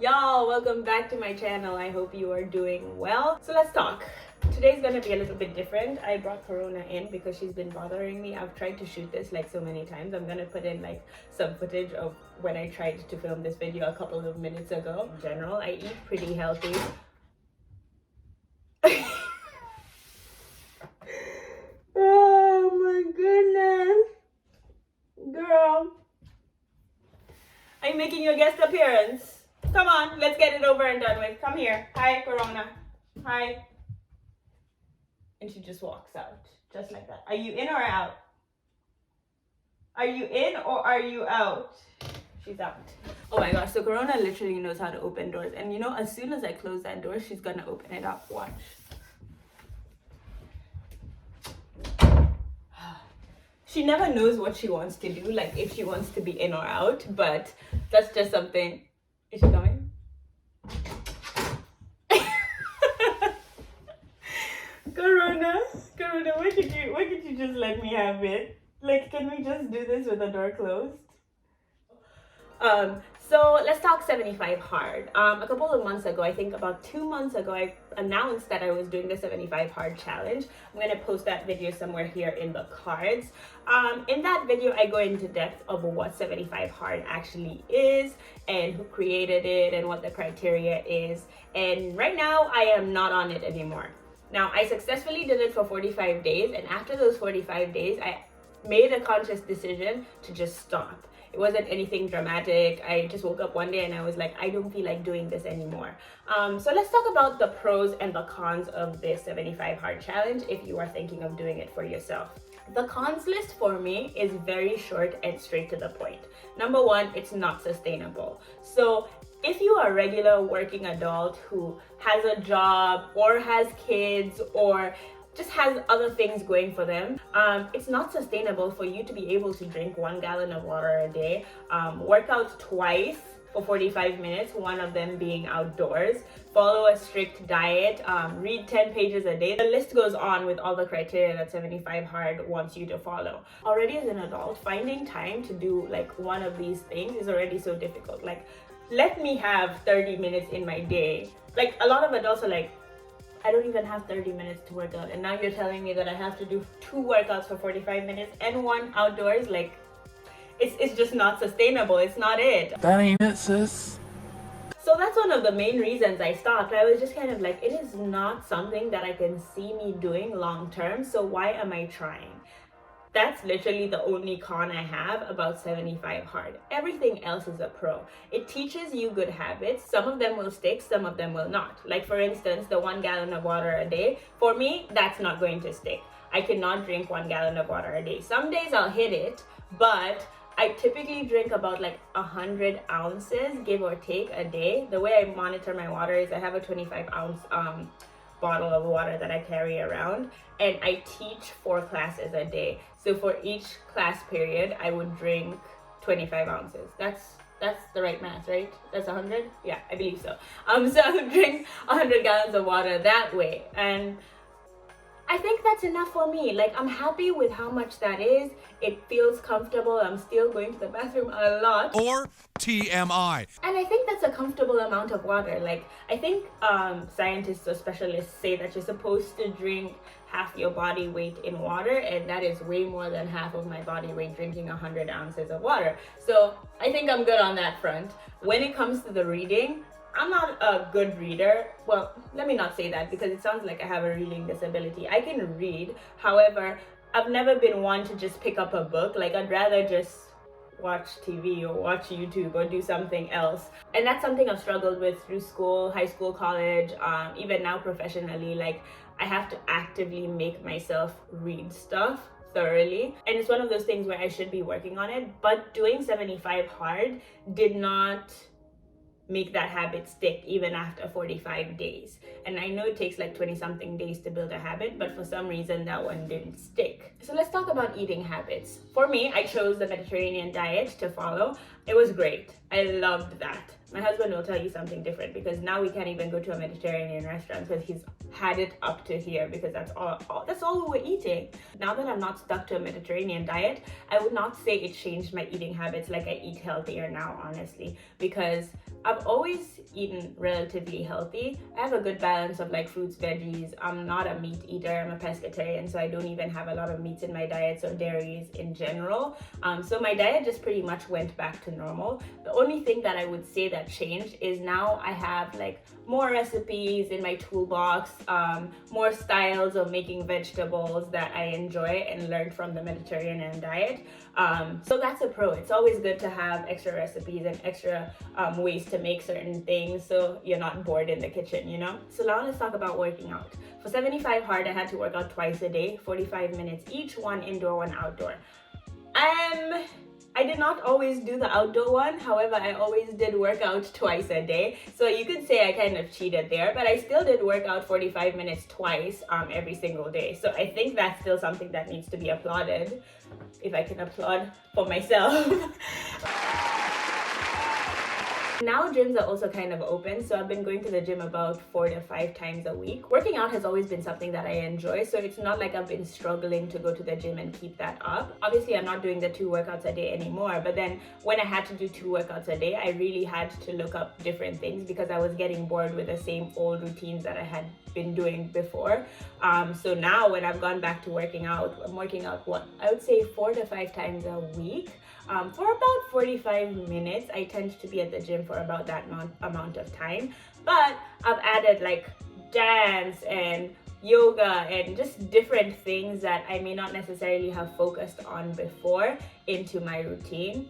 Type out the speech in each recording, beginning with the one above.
Y'all, welcome back to my channel. I hope you are doing well. So let's talk. Today's gonna be a little bit different. I brought Corona in because she's been bothering me. I've tried to shoot this like so many times. I'm gonna put in like some footage of when I tried to film this video a couple of minutes ago. In general, I eat pretty healthy. Oh my goodness. Girl, I'm making your guest appearance. Come on, let's get it over and done with. Come here. Hi, Corona. Hi. And she just walks out, just like that. Are you in or out? Are you in or are you out? She's out. Oh my gosh, so Corona literally knows how to open doors. And you know, as soon as I close that door, she's gonna open it up. Watch. She never knows what she wants to do, like if she wants to be in or out, but that's just something. Is she coming? Corona, why could you just let me have it? Like, can we just do this with the door closed? So let's talk 75 hard. A couple of months ago, I think about 2 months ago, I announced that I was doing the 75 hard challenge. I'm gonna post that video somewhere here in the cards. In that video, I go into depth of what 75 hard actually is and who created it and what the criteria is. And right now, I am not on it anymore. Now, I successfully did it for 45 days, and after those 45 days, I made a conscious decision to just stop. It wasn't anything dramatic. I just woke up one day and I was like, I don't feel like doing this anymore. So let's talk about the pros and the cons of this 75 hard challenge if you are thinking of doing it for yourself. The cons list for me is very short and straight to the point. Number one, it's not sustainable. So if you are a regular working adult who has a job or has kids or just has other things going for them, it's not sustainable for you to be able to drink 1 gallon of water a day, work out twice for 45 minutes, one of them being outdoors, follow a strict diet, read 10 pages a day. The list goes on with all the criteria that 75 hard wants you to follow. Already as an adult, finding time to do like one of these things is already so difficult. Like, let me have 30 minutes in my day. Like, a lot of adults are like, I don't even have 30 minutes to work out, and now you're telling me that I have to do 2 workouts for 45 minutes and 1 outdoors. Like, it's just not sustainable. It's not it. That ain't it, sis. So that's one of the main reasons I stopped. I was just kind of like, it is not something that I can see me doing long term, so why am I trying? That's literally the only con I have about 75 hard. Everything else is a pro. It teaches you good habits. Some of them will stick, some of them will not. Like, for instance, the 1 gallon of water a day. For me, that's not going to stick. I cannot drink 1 gallon of water a day. Some days I'll hit it, but I typically drink about like 100 ounces, give or take, a day. The way I monitor my water is I have a 25-ounce bottle of water that I carry around, and I teach 4 classes a day. So for each class period, I would drink 25 ounces. That's the right math, right? That's 100? Yeah, I believe so. So I would drink 100 gallons of water that way, and I think that's enough for me. Like, I'm happy with how much that is. It feels comfortable. I'm still going to the bathroom a lot. Or TMI. And I think that's a comfortable amount of water. Like, I think scientists or specialists say that you're supposed to drink half your body weight in water, and that is way more than half of my body weight drinking 100 ounces of water. So I think I'm good on that front. When it comes to the reading, I'm not a good reader. Well, let me not say that because it sounds like I have a reading disability. I can read. However, I've never been one to just pick up a book. Like, I'd rather just watch TV or watch YouTube or do something else. And that's something I've struggled with through school, high school, college, even now professionally. Like, I have to actively make myself read stuff thoroughly. And it's one of those things where I should be working on it. But doing 75 hard did not make that habit stick even after 45 days. And I know it takes like 20 something days to build a habit, but for some reason that one didn't stick. So let's talk about eating habits. For me, I chose the Mediterranean diet to follow. It was great. I loved that. My husband will tell you something different, because now we can't even go to a Mediterranean restaurant because he's had it up to here, because that's all we were eating. Now that I'm not stuck to a Mediterranean diet, I would not say it changed my eating habits. Like, I eat healthier now, honestly, because I've always eaten relatively healthy. I have a good balance of like fruits, veggies. I'm not a meat eater. I'm a pescatarian, so I don't even have a lot of meats in my diet, so dairies in general. So my diet just pretty much went back to normal. The only thing that I would say that changed is now I have like more recipes in my toolbox, more styles of making vegetables that I enjoy and learned from the Mediterranean diet. So that's a pro. It's always good to have extra recipes and extra ways to make certain things, so you're not bored in the kitchen, you know? So now let's talk about working out. For 75 hard, I had to work out twice a day, 45 minutes each, one indoor, one outdoor. I did not always do the outdoor one. However, I always did work out twice a day. So you could say I kind of cheated there, but I still did work out 45 minutes twice every single day. So I think that's still something that needs to be applauded, if I can applaud for myself. Now gyms are also kind of open, so I've been going to the gym about 4 to 5 times a week. Working out has always been something that I enjoy, so it's not like I've been struggling to go to the gym and keep that up. Obviously, I'm not doing the 2 workouts a day anymore, but then when I had to do 2 workouts a day, I really had to look up different things because I was getting bored with the same old routines that I had been doing before. So now when I've gone back to working out, I'm working out I would say 4 to 5 times a week. For about 45 minutes. I tend to be at the gym for about that amount of time, but I've added like dance and yoga and just different things that I may not necessarily have focused on before into my routine,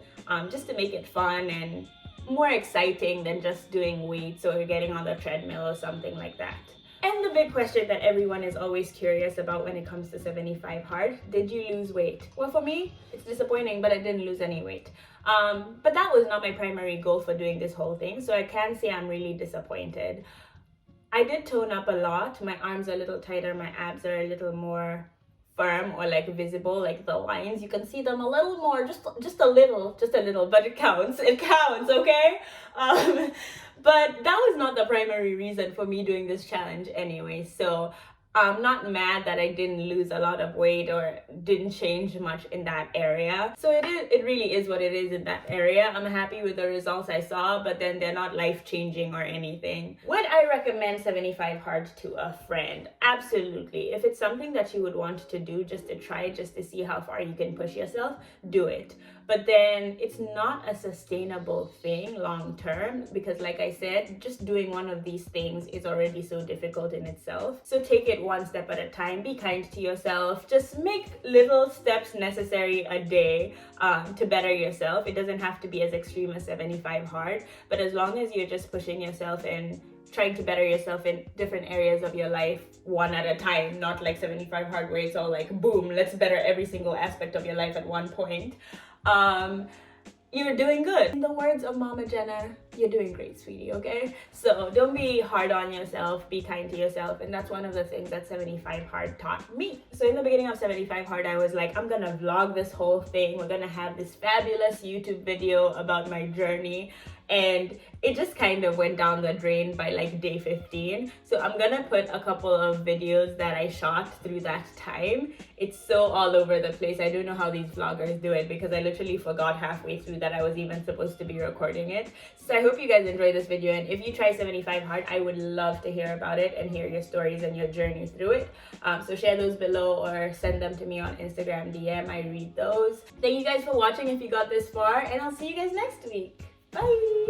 just to make it fun and more exciting than just doing weights or getting on the treadmill or something like that. And the big question that everyone is always curious about when it comes to 75 hard, did you lose weight? Well, for me, it's disappointing, but I didn't lose any weight. But that was not my primary goal for doing this whole thing, so I can say I'm really disappointed. I did tone up a lot. My arms are a little tighter, my abs are a little more firm or like visible, like the lines, you can see them a little more, just a little, but it counts, okay? But that was not the primary reason for me doing this challenge anyway, so I'm not mad that I didn't lose a lot of weight or didn't change much in that area. So it really is what it is in that area. I'm happy with the results I saw, but then they're not life-changing or anything. Would I recommend 75 hard to a friend? Absolutely. If it's something that you would want to do just to try, just to see how far you can push yourself, do it. But then it's not a sustainable thing long term, because like I said, just doing one of these things is already so difficult in itself. So take it one step at a time, be kind to yourself, just make little steps necessary a day to better yourself. It doesn't have to be as extreme as 75 hard, but as long as you're just pushing yourself and trying to better yourself in different areas of your life one at a time, not like 75 hard where it's all like boom, let's better every single aspect of your life at one point. You're doing good. In the words of Mama Jenna, you're doing great, sweetie, okay? So don't be hard on yourself, be kind to yourself, and that's one of the things that 75 hard taught me. So in the beginning of 75 hard, I was like, I'm gonna vlog this whole thing. We're gonna have this fabulous YouTube video about my journey. And it just kind of went down the drain by like day 15. So I'm gonna put a couple of videos that I shot through that time. It's so all over the place. I don't know how these vloggers do it, because I literally forgot halfway through that I was even supposed to be recording it. So I hope you guys enjoyed this video, and if you try 75 hard, I would love to hear about it and hear your stories and your journey through it. So share those below or send them to me on Instagram DM. I read those. Thank you guys for watching if you got this far, and I'll see you guys next week. Bye!